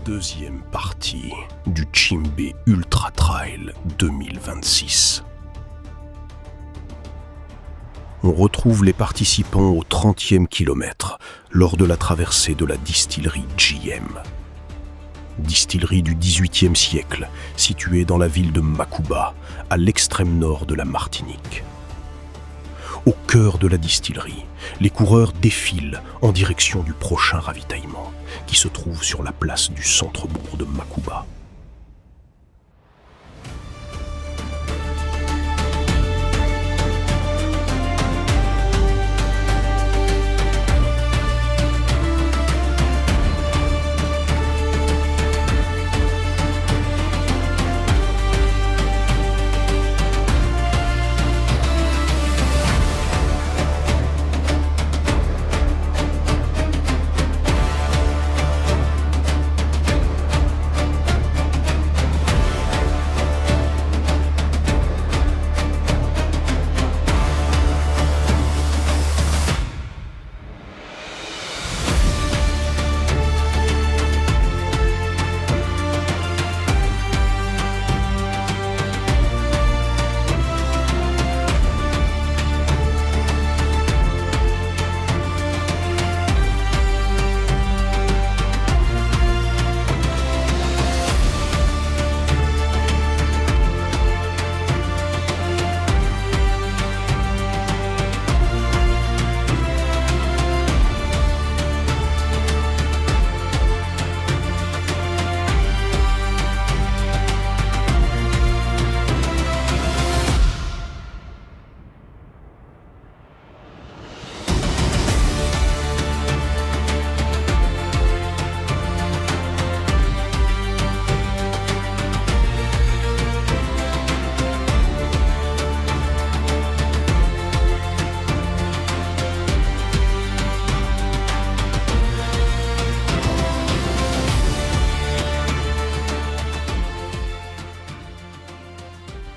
Deuxième partie du Chimbe Ultra Trail 2026. On retrouve les participants au 30e kilomètre lors de la traversée de la distillerie GM. Distillerie du XVIIIe siècle, située dans la ville de Macouba, à l'extrême nord de la Martinique. Au cœur de la distillerie, les coureurs défilent en direction du prochain ravitaillement, qui se trouve sur la place du centre-bourg de Macouba.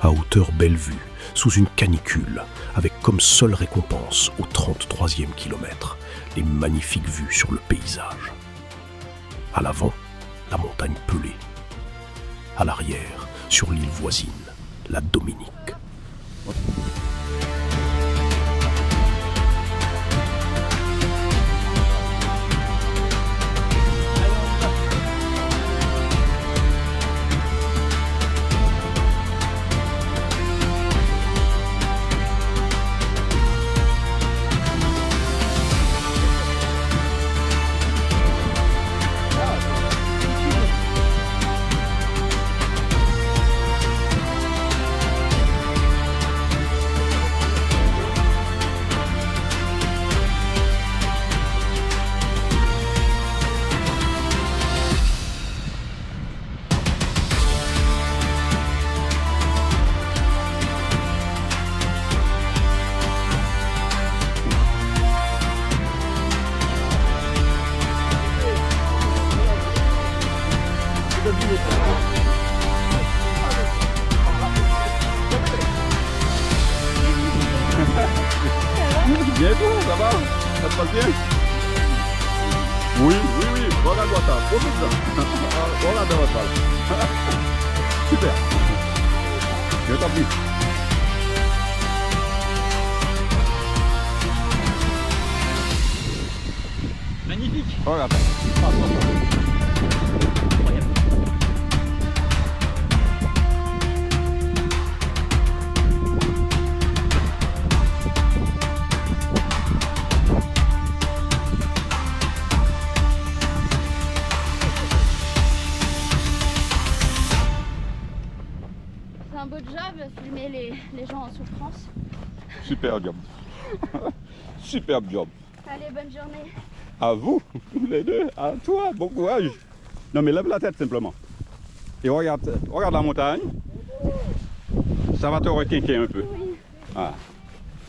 À hauteur Bellevue, sous une canicule, avec comme seule récompense au 33e kilomètre, les magnifiques vues sur le paysage. À l'avant, la montagne Pelée. À l'arrière, sur l'île voisine, la Dominique. Bien tout, ça va? Ça se passe bien? Oui, regarde-moi ça, profite-en. Regarde votre balle. Super. Je t'en prie. Magnifique. Regarde. C'est un beau job, filmer les gens en souffrance. Super job. Superbe job. Allez, bonne journée. À vous, tous les deux, à toi, bon courage. Non mais lève la tête simplement. Et regarde la montagne. Ça va te requinquer un peu. Oui. Ah.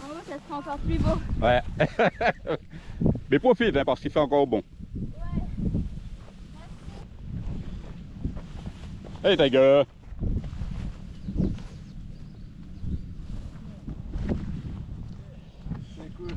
En haut, ça sera encore plus beau. Ouais. Mais profite hein, parce qu'il fait encore bon. Hey Tiger. C'est cool.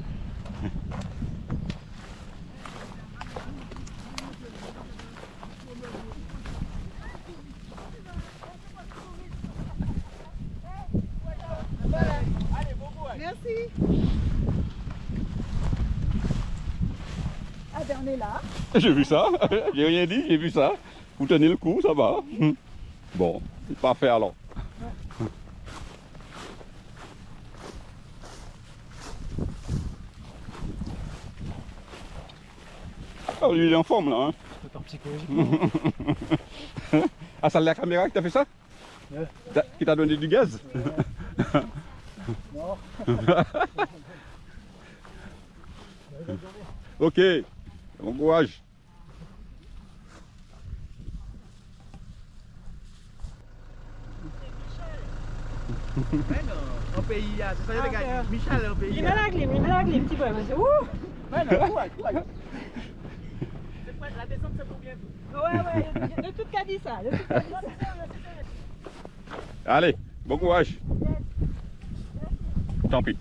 ben on est là. J'ai vu ça, j'ai rien dit, j'ai vu ça. Vous tenez le coup, ça va. Bon, c'est parfait alors. Ah, lui, il est en forme là. Hein. Pas psychologiquement. Ah, ça la caméra qui t'a fait ça? Ouais. Qui t'a donné du gaz? Non. Ok, bon courage. Au pays, c'est ça les gars. Michel au pays. Il met la clim, un petit peu. Ouh. Ouais, non, ouais. C'est prêt, la descente c'est pour bientôt. Ouais, de tout cas dit ça. Allez, bon courage. Tant pis.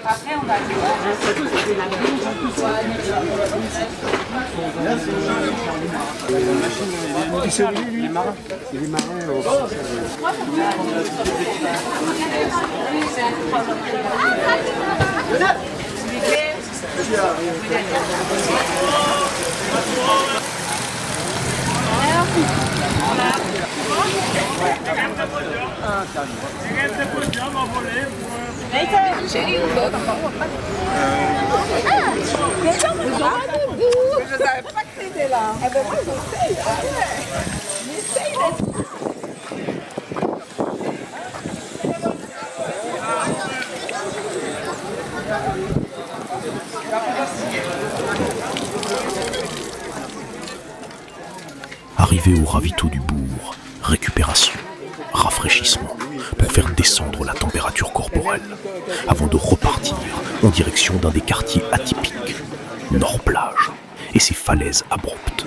Après, on va C'est lui, les marins. C'est les marins. Je savais pas que c'était là. Eh ben moi j'essaye. Arrivé au ravito du bourg, récupération, rafraîchissement, pour faire descendre la température corporelle, avant de repartir en direction d'un des quartiers atypiques, Nord-Plage et ses falaises abruptes.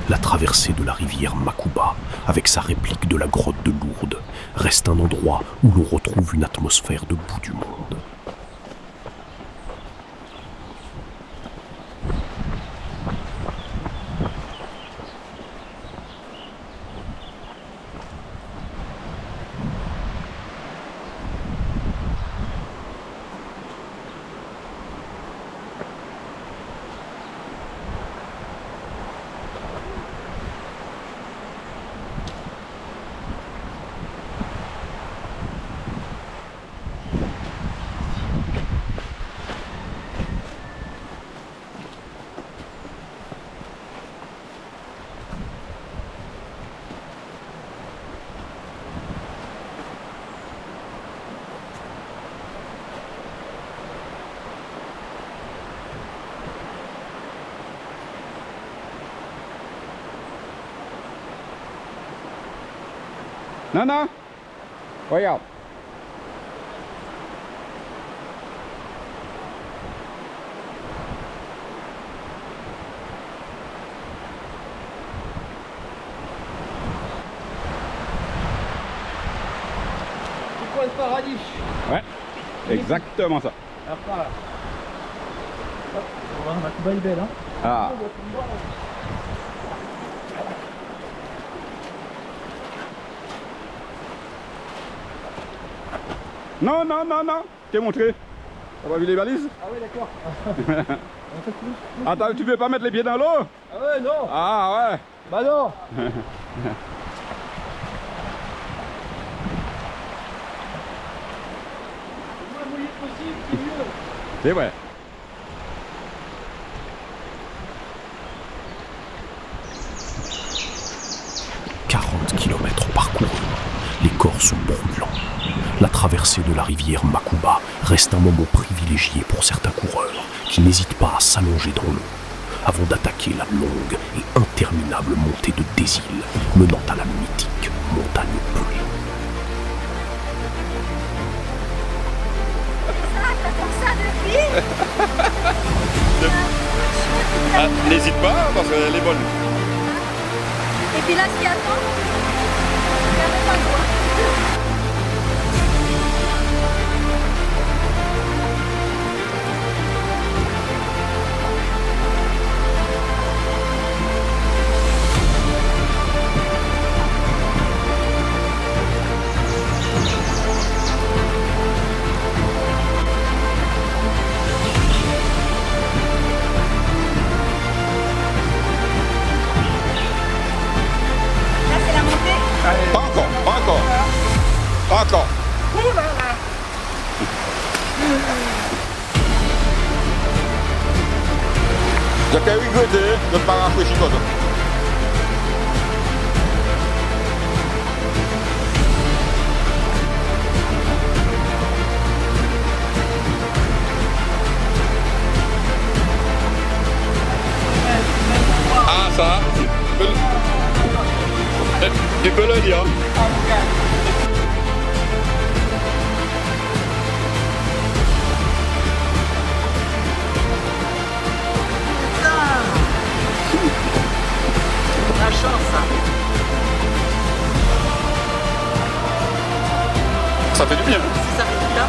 La traversée de la rivière Makuba, avec sa réplique de la grotte de Lourdes, reste un endroit où l'on retrouve une atmosphère de bout du monde. Non, non. Regarde. C'est quoi le paradis? Ouais. Exactement ça. Alors par là. Hop, on va ma Cuba est belle, hein. Ah. Non, non, non, non. T'es montré. T'as pas vu les balises? Ah ouais, d'accord. Attends, tu peux pas mettre les pieds dans l'eau? Ah ouais, non. Ah ouais. Bah non. Le moins mouillé possible, c'est mieux. C'est vrai. « 40 kilomètres parcourus, les corps sont brûlants. La traversée de la rivière Makuba reste un moment privilégié pour certains coureurs qui n'hésitent pas à s'allonger dans l'eau avant d'attaquer la longue et interminable montée de Désil menant à la mythique montagne Pelée. Ah, n'hésite pas parce qu'elle est bonne. Et puis là, ce qui attend, il n'y avait pas le droit. Là, c'est la montée. Pas encore, pas encore. Pas encore. J'ai qu'à regretter de ne pas rafraîchir comme ça. Ah ça, tu peux le dire. La chance, ça. Ça fait du bien. Si ça fait bien.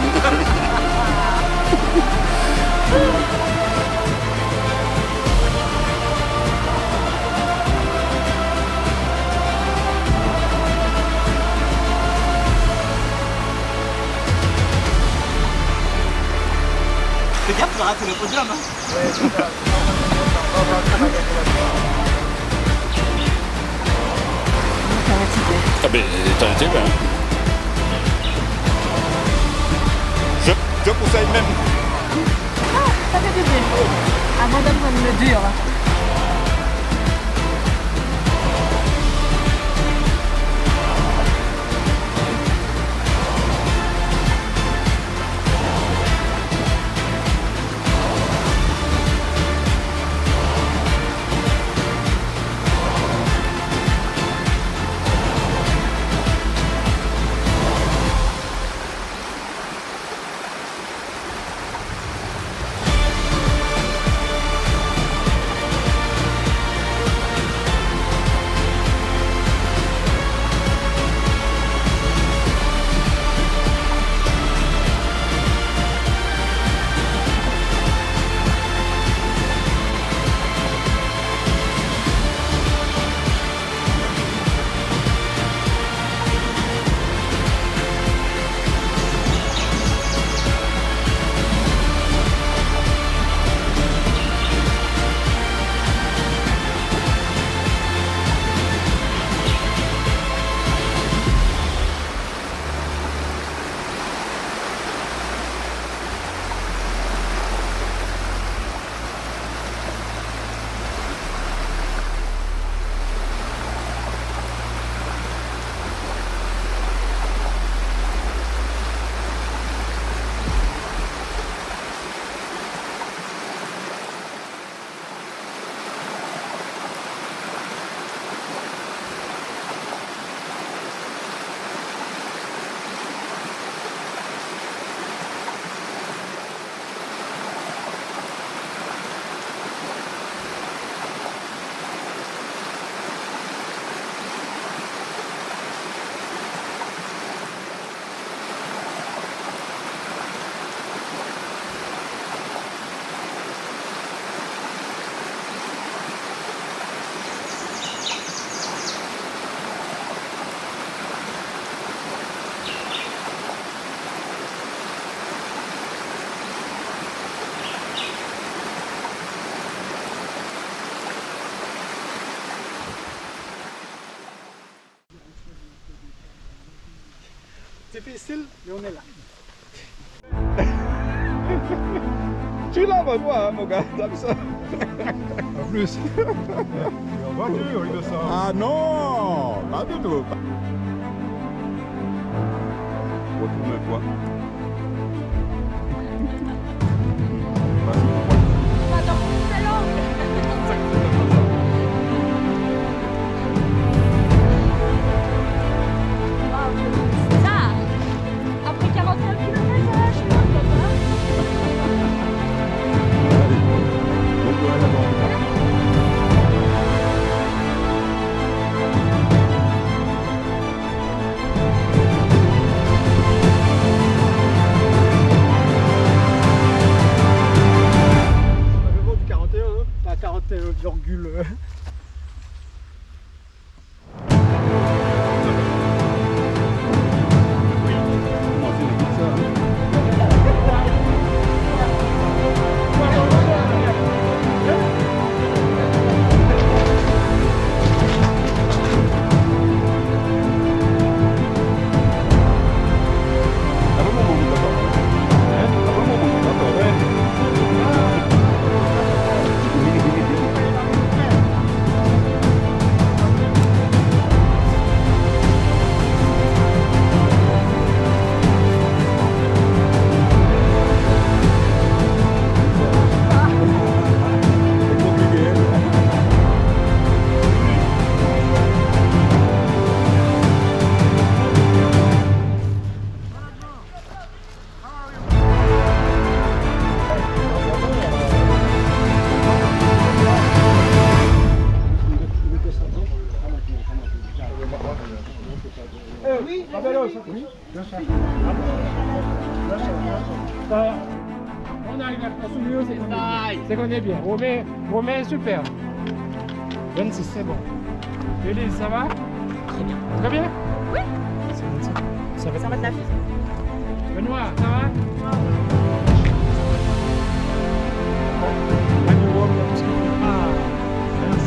Fais gaffe, tu vas rater le podium. Hein. Ah ben, t'en étais bien. Je conseille même. Ça fait du bien. Ah, madame, ça me dure. C'est difficile, mais on est là. Tu l'as pas toi, hein, mon gars, t'as vu ça? En plus. En voiture, au lieu de ça. Ah non, pas du tout. Retourne toi. Pas dans mon salon. Waouh, ça. Après 41 km, je suis loin de là. Bon courage à toi. On avait vendu 41, hein. Pas 41, Comment c'est les ça? Ah bon, bon, d'accord. Ah bon, bon, d'accord. C'est compliqué. Oui, ah ben là, ça, oui. On arrive à son mieux, c'est qu'on est bien. Romain, super. 26, c'est bon. Élise, ça va? Très bien. Très bien? Oui. Ça va. Ça va de la fille. Benoît, ça va? Ah, merci.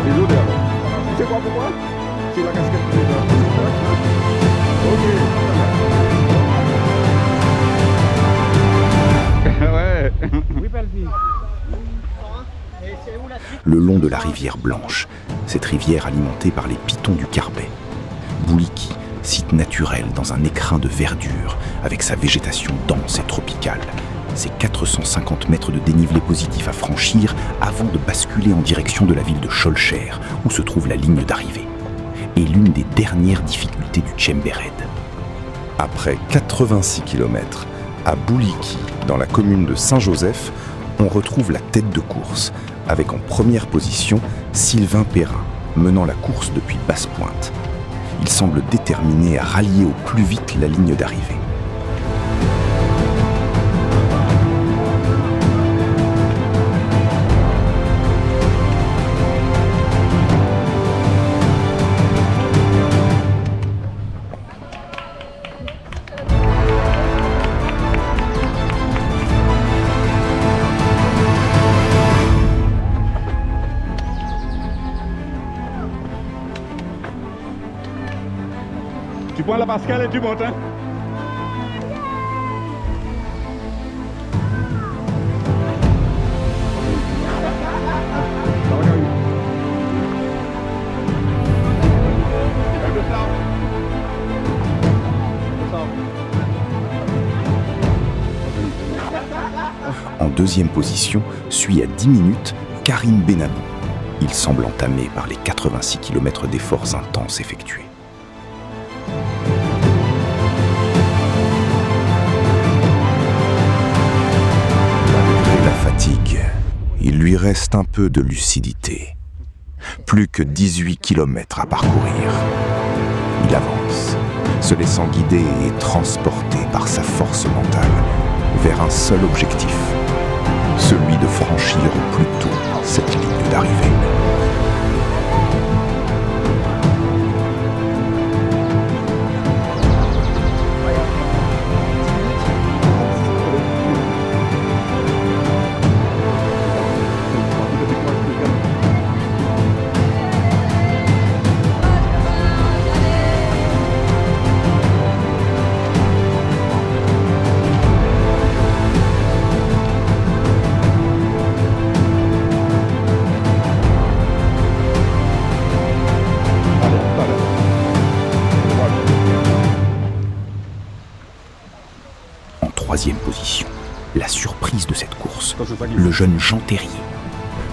Les odeurs. Tu sais quoi pourquoi? C'est la casquette qui les a. Ok. Ouais. Oui, Paldi. Le long de la rivière Blanche, cette rivière alimentée par les pitons du Carbet. Bouliki, site naturel dans un écrin de verdure, avec sa végétation dense et tropicale. Ses 450 mètres de dénivelé positif à franchir avant de basculer en direction de la ville de Schœlcher, où se trouve la ligne d'arrivée. Et l'une des dernières difficultés du Tchembered. Après 86 km, à Bouliki, dans la commune de Saint-Joseph, on retrouve la tête de course, avec en première position Sylvain Perrin, menant la course depuis Basse-Pointe. Il semble déterminé à rallier au plus vite la ligne d'arrivée. Tu prends la pascale et tu montes, hein? En deuxième position, suit à 10 minutes Karim Benabou. Il semble entamé par les 86 km d'efforts intenses effectués. Malgré la fatigue, il lui reste un peu de lucidité. Plus que 18 km à parcourir. Il avance, se laissant guider et transporter par sa force mentale vers un seul objectif, celui de franchir au plus tôt cette ligne d'arrivée. troisième position. La surprise de cette course, le jeune Jean Terrier.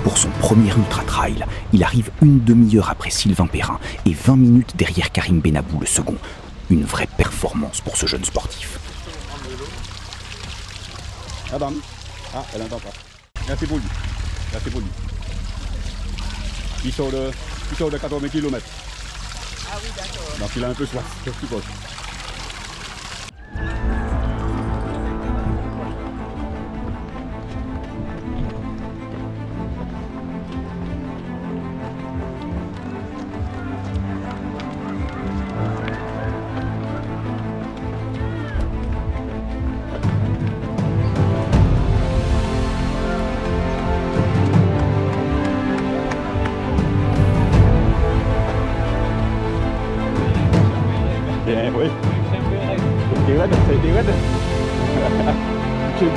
Pour son premier ultra-trail, il arrive une demi-heure après Sylvain Perrin et 20 minutes derrière Karim Benabou le second. Une vraie performance pour ce jeune sportif. Madame. Ah, elle n'entend pas. Merci pour lui. Merci pour lui. Il sort de 80 km. Ah oui, d'accord. Donc il a un peu soif, je suppose. Bien, oui. Des raids, c'est des raids. C'est des raids.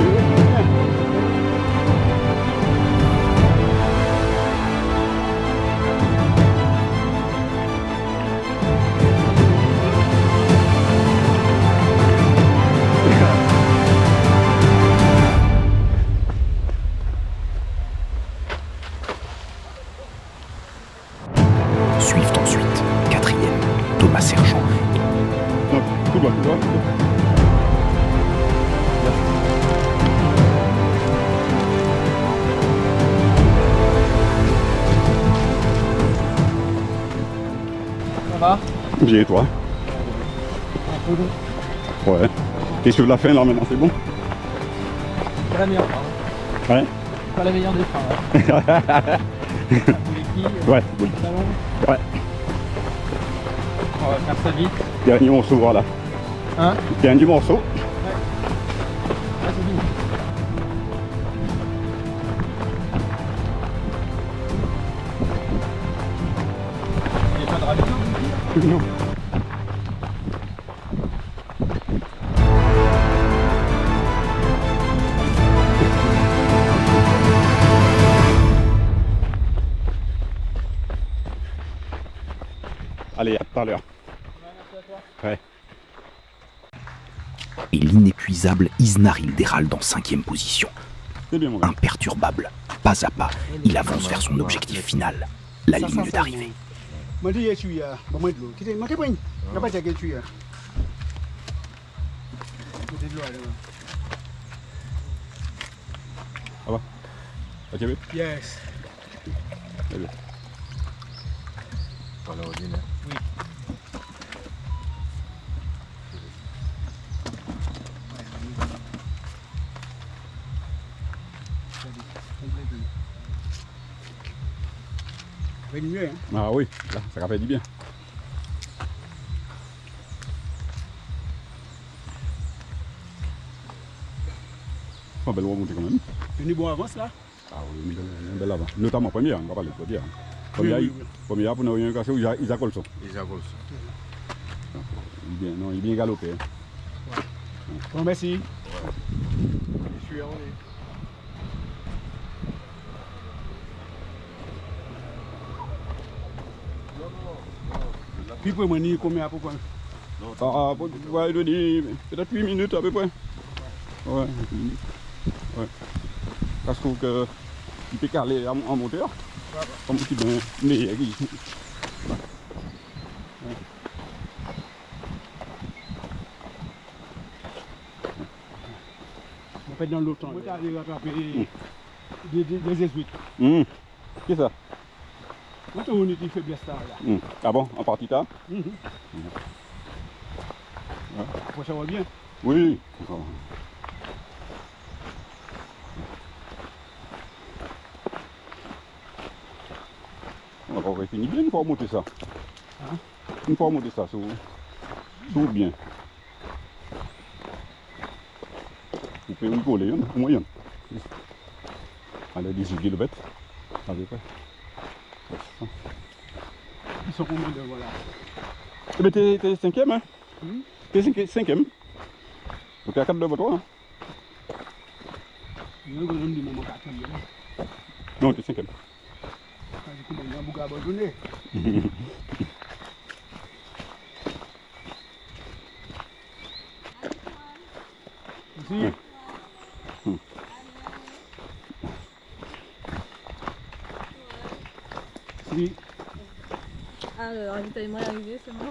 Suivent ensuite, quatrième, Thomas Sergent. Non, tout droit, tout droit. Ça va? J'ai toi. Un peu long. Ouais. T'es sur la fin là maintenant, c'est bon? C'est la meilleure fin. Ouais. Pas la meilleure des fins. Ouais, oui. Ouais. On va faire ça vite. Dernier morceau, voilà. Hein? Dernier morceau. Ah, c'est fini. Il n'y a pas de ravito? Non. Allez, à tout à l'heure. Ouais. Et l'inépuisable Isnaril déral dans cinquième position. C'est bien, mon gars. Imperturbable, pas à pas, il avance vers son objectif final, la ligne d'arrivée. Ok, oui. Yes. Très bien. Mieux, hein? Ah oui, là, ça rappelle du bien. Pas belle remontée quand même. Une bonne avance là? Ah oui, une belle avant. Notamment première, on va parler de première. Première, Oui. première pour ne rien casser, ils accolent ça. Il est bien galopé. Hein. Bon, merci. Je suis en ligne. Puis pour moi, combien à peu près? Ah, ouais, il doit dire peut-être 8 minutes à peu près. Ouais, 8 minutes. Ouais. Parce que il peut caler en moteur. Comme si ben, mais On fait dans l'autre temps. On va aller rattraper des jésuites. Qu'est-ce que ça? Moi, on est faiblesse là. Ah bon, en partie tard? Ouais. Ça va bien. Oui. On va encore finir bien une fois monter ça. Hein? Une fois monter ça, c'est bien. Vous pouvez rigoler, hein, au moyen. Allez, 18 km. À peu près. Ils sont combien de voilà? Eh bien, t'es cinquième, hein? T'es cinquième. Donc, t'es à 4 de toi, hein? Nous avons dit moment 4e. Non, t'es cinquième. Du coup, on a beaucoup abandonné. Ici. Ici. Ah, le ravitaillement est arrivé, c'est bon. Ah,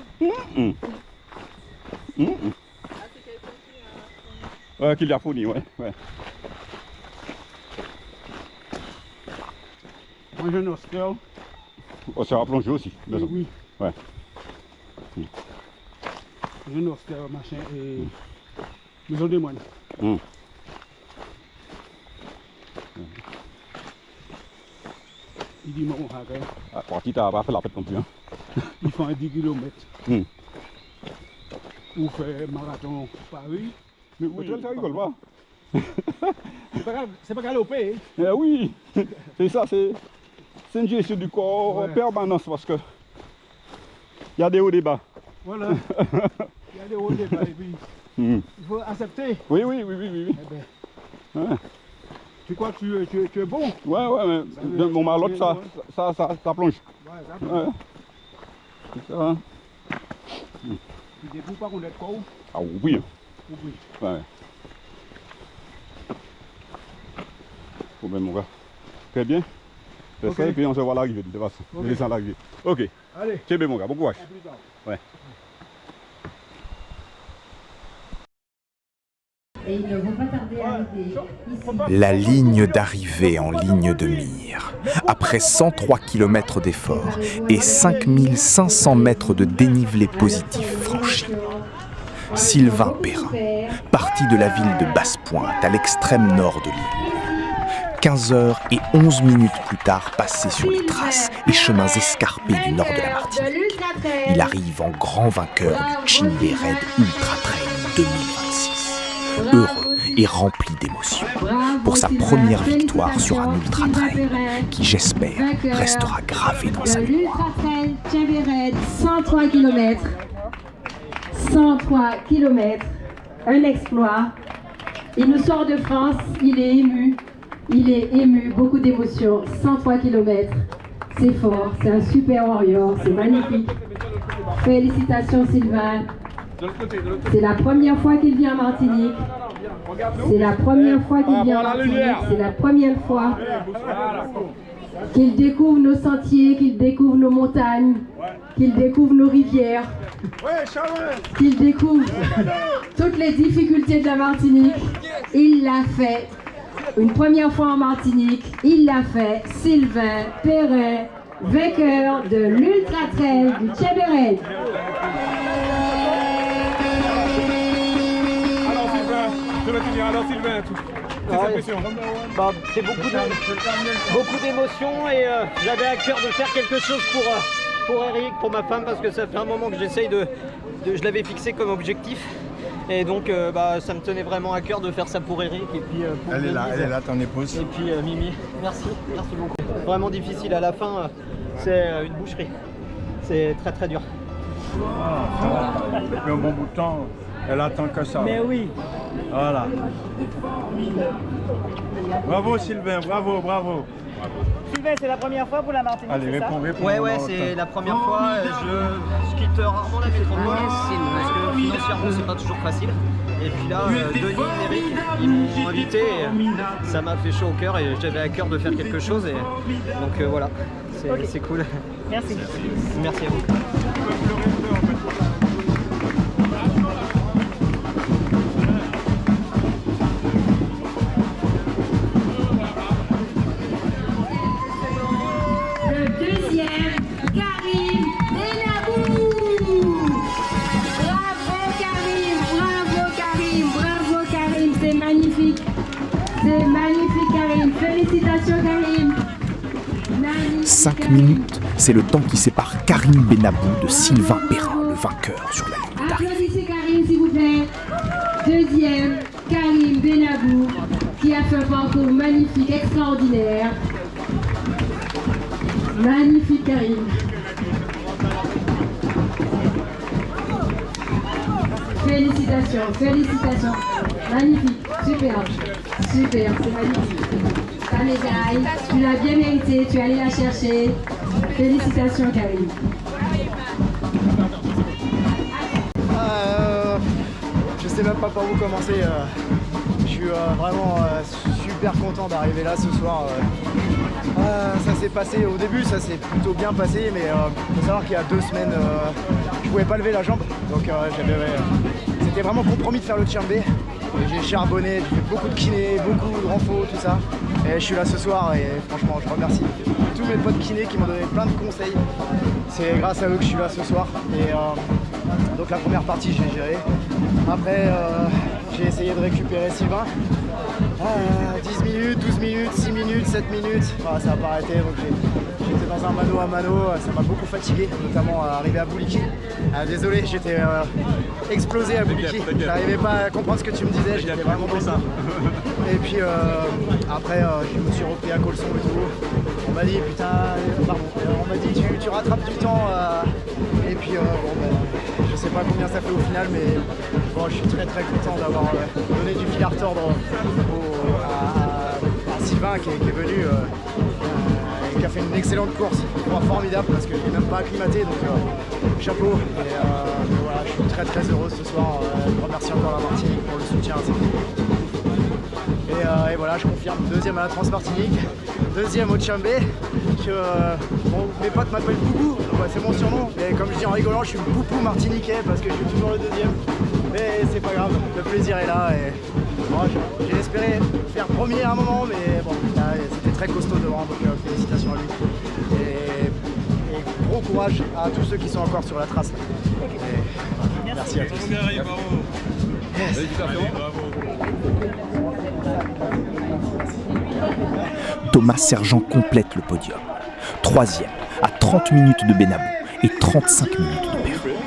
c'est quelqu'un qui a... Ouais, qu'il l'a fourni, ouais. Moi j'ai un hostel. Oh, ça va plonger aussi. Oui, oui. Ouais. J'ai un hostel, machin, et maison des moines. Il dit, moi, on va faire. Ah, parti, t'as pas fait la fête non plus. Hein. Ils font un 10 km. Hum. Pour faire marathon Paris. Mais oui, ça rigole pas. C'est pas galopé. Eh oui, c'est ça, c'est une gestion du corps en Ouais. permanence parce que il y a des hauts et des bas. Voilà. Il y a des hauts et des bas et puis Hum. il faut accepter. Oui. Eh ben, Ouais. tu crois que tu es bon? Ouais, mais mon malotte, ça plonge. Ouais, ça. Ouais. C'est ça. Hein. Tu découvres pas qu'on est quoi ou? Ah oui. Oui. Ouais. Faut bien, mon gars. Très bien. Fais Ok. ça et puis on se voit à l'arrivée de toute façon. Ok. Je descends à l'arrivée. Ok. Allez, C'est bien, mon gars. Bon courage. à plus tard. Ouais. Et ils ne vont pas tarder à arriver ici. La ligne d'arrivée en ligne de mire. Après 103 km d'effort et 5500 mètres de dénivelé positif franchis. Sylvain Perrin, parti de la ville de Basse-Pointe, à l'extrême nord de l'île. 15h11 plus tard, passé sur les traces et chemins escarpés du nord de la Martinique. Il arrive en grand vainqueur du Chimbe Red Ultra Trail 2026. Heureux et rempli d'émotions pour sa première victoire sur un ultra trail qui, j'espère, restera gravé dans sa mémoire. L'Ultra Trail Chimbe Red, 103 km. 103 km, un exploit. Il nous sort de France, il est ému, beaucoup d'émotions. 103 km, c'est fort, c'est un super warrior, c'est magnifique. Félicitations Sylvain. C'est la première fois qu'il vient en Martinique. C'est la première fois qu'il vient en Martinique. C'est la première fois qu'il découvre nos sentiers, qu'il découvre nos montagnes, qu'il découvre nos rivières, qu'il découvre toutes les difficultés de la Martinique. Il l'a fait. Une première fois en Martinique, il l'a fait. Sylvain Perrin, vainqueur de l'Ultra Trail du Chimbe Red. Alors Sylvain, tes impressions? Bah, c'est beaucoup d'émotions et j'avais à cœur de faire quelque chose pour Eric, pour ma femme, parce que ça fait un moment que j'essaye je l'avais fixé comme objectif. Et donc ça me tenait vraiment à cœur de faire ça pour Eric et puis pour Elle est Denise. là, ton épouse. Et puis Mimi, merci beaucoup. Vraiment difficile à la fin, c'est une boucherie. C'est très très dur. Depuis un bon bout de temps, elle attend que ça. Mais oui. Voilà. Bravo Sylvain, bravo. Sylvain, c'est la première fois pour la Martinique, Allez, c'est ça? réponds. Ouais, c'est la première fois. Je quitte rarement la métropole parce que financièrement c'est pas toujours facile. Et puis là, Denis et Eric, ils m'ont invité et ça m'a fait chaud au cœur et j'avais à cœur de faire quelque chose. Et donc voilà, c'est cool. Merci. Merci à vous. Le deuxième, Karim Benabou. Bravo Karim, c'est magnifique. C'est magnifique Karim, félicitations Karim. 5 minutes, c'est le temps qui sépare Karim Benabou de Sylvain Perrin, le vainqueur sur la ligne d'arrivée. Applaudissez Karim s'il vous plaît. Deuxième, Karim Benabou, qui a fait un parcours magnifique, extraordinaire. Magnifique Karim. Félicitations. Magnifique, super, c'est magnifique. Ta médaille, tu l'as bien mérité, tu es allé la chercher. Félicitations Karim. Je sais même pas par où commencer. suis vraiment super content d'arriver là ce soir. Ça s'est passé au début, ça s'est plutôt bien passé, mais il faut savoir qu'il y a 2 semaines, je pouvais pas lever la jambe, donc c'était vraiment compromis de faire le Tchambé. J'ai charbonné, j'ai fait beaucoup de kiné, beaucoup de renfo, tout ça. Et je suis là ce soir et franchement je remercie tous mes potes kinés qui m'ont donné plein de conseils. C'est grâce à eux que je suis là ce soir. Et donc la première partie j'ai géré. Après j'ai essayé de récupérer Sylvain. 10 minutes, 12 minutes, 6 minutes, 7 minutes, enfin, ça n'a pas arrêté, donc j'étais dans un mano à mano, ça m'a beaucoup fatigué, notamment à arriver à Bouliki. Désolé, j'étais explosé à Bouliki, j'arrivais pas à comprendre ce que tu me disais, j'étais vraiment dans ça. Et puis après je me suis repris à Colson et tout, on m'a dit putain, pardon, on m'a dit tu rattrapes du temps, et puis je sais pas combien ça fait au final, mais bon, je suis très content d'avoir donné du fil à retordre à Sylvain qui est venu et qui a fait une excellente course, formidable parce qu'il n'est même pas acclimaté, donc chapeau. Et voilà, je suis très heureux ce soir. Je remercie encore la Martinique pour le soutien. Et voilà, je confirme, 2e à la Transmartinique, 2e au Tchambé. Mes potes m'appellent Boubou, c'est mon surnom. Et comme je dis en rigolant, je suis Boubou martiniquais parce que je suis toujours le 2e. Mais c'est pas grave, le plaisir est là. Et bon, j'ai espéré faire premier à un moment, mais bon, c'était très costaud devant, donc félicitations à lui. Et gros courage à tous ceux qui sont encore sur la trace. Et merci à tous. Yes. Thomas Sergent complète le podium. 3e, à 30 minutes de Benabou et 35 minutes de Perron.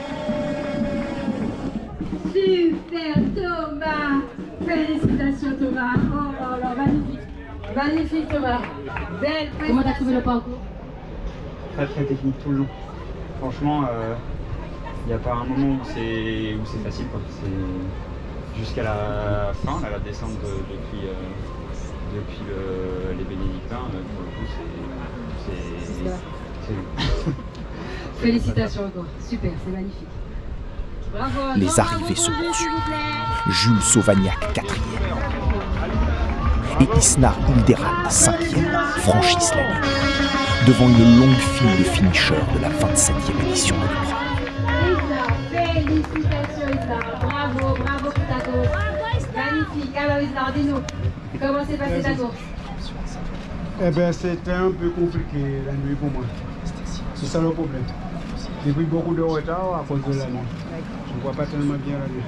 Super Thomas! Félicitations Thomas! Oh là, magnifique! Magnifique Thomas! Belle! Comment t'as trouvé le parcours? Très technique tout le long. Franchement, il n'y a pas un moment où c'est facile, quoi. C'est jusqu'à la fin, là, la descente depuis les Bénédictins, pour le coup, c'est long. Félicitations encore, super, c'est magnifique. Bravo, les arrivées se poursuivent. Jules Sauvagnac 4e et Isnar Hilderan 5e franchissent la ligne devant une longue file de finishers de la 27e édition de l'épreuve. Félicitations Isnar, bravo pour ta course. Magnifique, alors Isnar, dis-nous, comment s'est passée ta course? Eh bien, c'était un peu compliqué la nuit pour moi. C'est ça le problème. J'ai pris beaucoup de retard à cause de la nuit. Je ne vois pas tellement bien la nuit.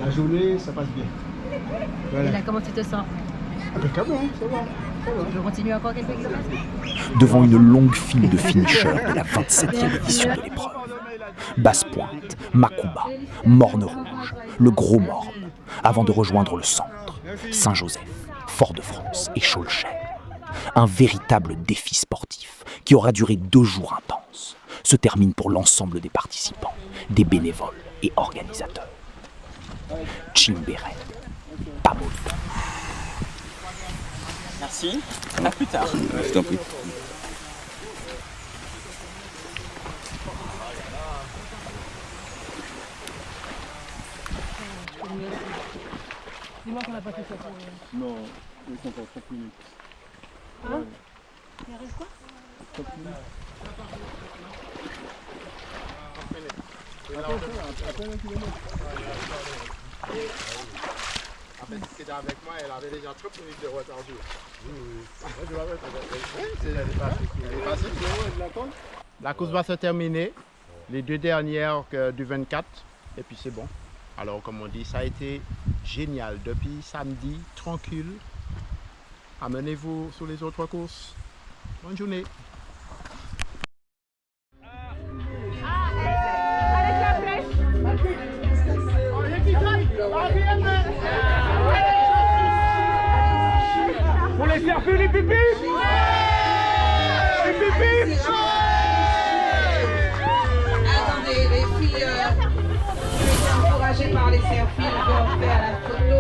La journée, ça passe bien. Voilà. Et là, comment tu te sens? Impeccable, ça va. Tu veux continuer encore quelques kilomètres? Devant une longue file de finishers de la 27e édition de l'épreuve. Basse-Pointe, Macouba, Morne-Rouge, le Gros Morne, avant de rejoindre le centre, Saint-Joseph, Fort-de-France et Schoelchen. Un véritable défi sportif qui aura duré 2 jours intenses se termine pour l'ensemble des participants, des bénévoles et organisateurs. Chimberen, pas mauvais. Merci, à plus tard. Je t'en prie. Dis-moi qu'on n'a pas fait ça pour... Non, ils sont encore 30 minutes. Hein? Il reste quoi? 30 minutes. Après 1 kilomètre. En fait, c'était avec moi, elle avait déjà 30 minutes de retard. Oui. La course va se terminer, les 2 dernières du 24, et puis c'est bon. Alors, comme on dit, ça a été génial depuis samedi, tranquille. Amenez-vous sur les autres courses. Bonne journée. Avec la flèche. Pour les faire faire les pipis. Les pipis. Attendez, les filles, je suis encouragée par les selfies, on peut faire la photo.